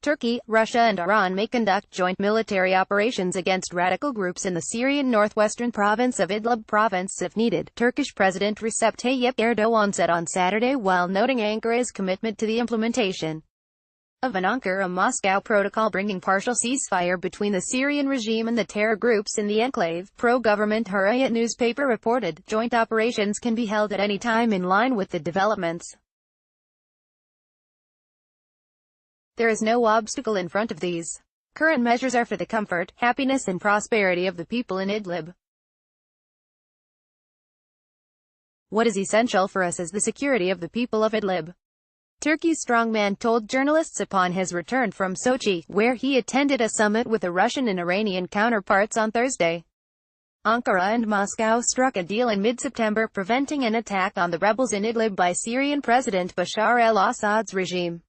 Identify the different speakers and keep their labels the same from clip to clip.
Speaker 1: Turkey, Russia and Iran may conduct joint military operations against radical groups in the Syrian northwestern province of Idlib province if needed, Turkish President Recep Tayyip Erdoğan said on Saturday while noting Ankara's commitment to the implementation of an Ankara-Moscow protocol bringing partial ceasefire between the Syrian regime and the terror groups in the enclave. Pro-government Hürriyet newspaper reported, joint operations can be held at any time in line with the developments. There is no obstacle in front of these. Current measures are for the comfort, happiness and prosperity of the people in Idlib. What is essential for us is the security of the people of Idlib. Turkey's strongman told journalists upon his return from Sochi, where he attended a summit with the Russian and Iranian counterparts on Thursday. Ankara and Moscow struck a deal in mid-September preventing an attack on the rebels in Idlib by Syrian President Bashar al-Assad's regime.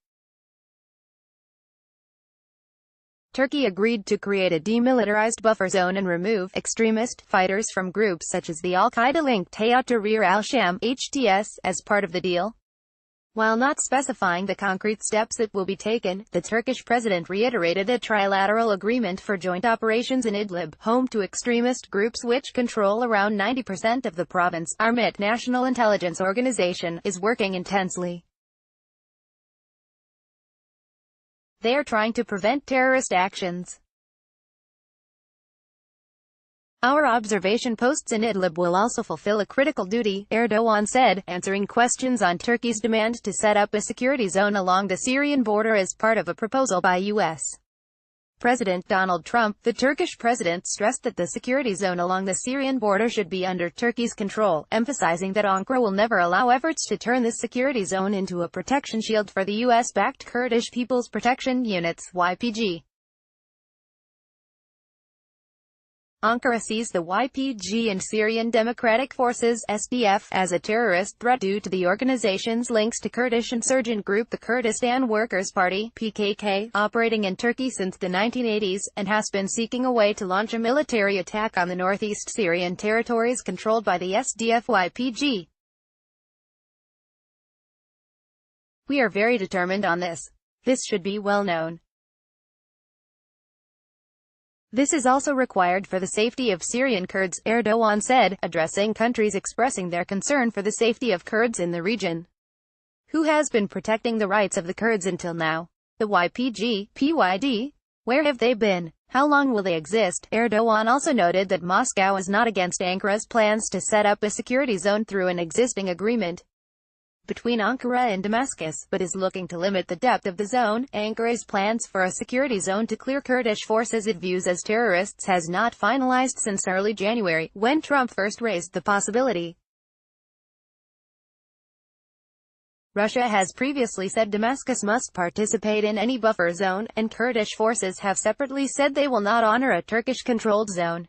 Speaker 1: Turkey agreed to create a demilitarized buffer zone and remove extremist fighters from groups such as the al-Qaeda-linked Hayat Tahrir al-Sham (HTS) as part of the deal. While not specifying the concrete steps that will be taken, the Turkish president reiterated a trilateral agreement for joint operations in Idlib, home to extremist groups which control around 90% of the province. Our MIT, National Intelligence Organization, is working intensely. They are trying to prevent terrorist actions. Our observation posts in Idlib will also fulfill a critical duty, Erdoğan said, answering questions on Turkey's demand to set up a security zone along the Syrian border as part of a proposal by U.S. President Donald Trump. The Turkish president stressed that the security zone along the Syrian border should be under Turkey's control, emphasizing that Ankara will never allow efforts to turn this security zone into a protection shield for the U.S.-backed Kurdish People's Protection Units (YPG). Ankara sees the YPG and Syrian Democratic Forces (SDF) as a terrorist threat due to the organization's links to Kurdish insurgent group the Kurdistan Workers' Party (PKK), operating in Turkey since the 1980s, and has been seeking a way to launch a military attack on the northeast Syrian territories controlled by the SDF-YPG. We are very determined on this. This should be well known. This is also required for the safety of Syrian Kurds, Erdoğan said, addressing countries expressing their concern for the safety of Kurds in the region. Who has been protecting the rights of the Kurds until now? The YPG, PYD? Where have they been? How long will they exist? Erdoğan also noted that Moscow is not against Ankara's plans to set up a security zone through an existing agreement between Ankara and Damascus, but is looking to limit the depth of the zone. Ankara's plans for a security zone to clear Kurdish forces it views as terrorists has not finalized since early January, when Trump first raised the possibility. Russia has previously said Damascus must participate in any buffer zone, and Kurdish forces have separately said they will not honor a Turkish-controlled zone.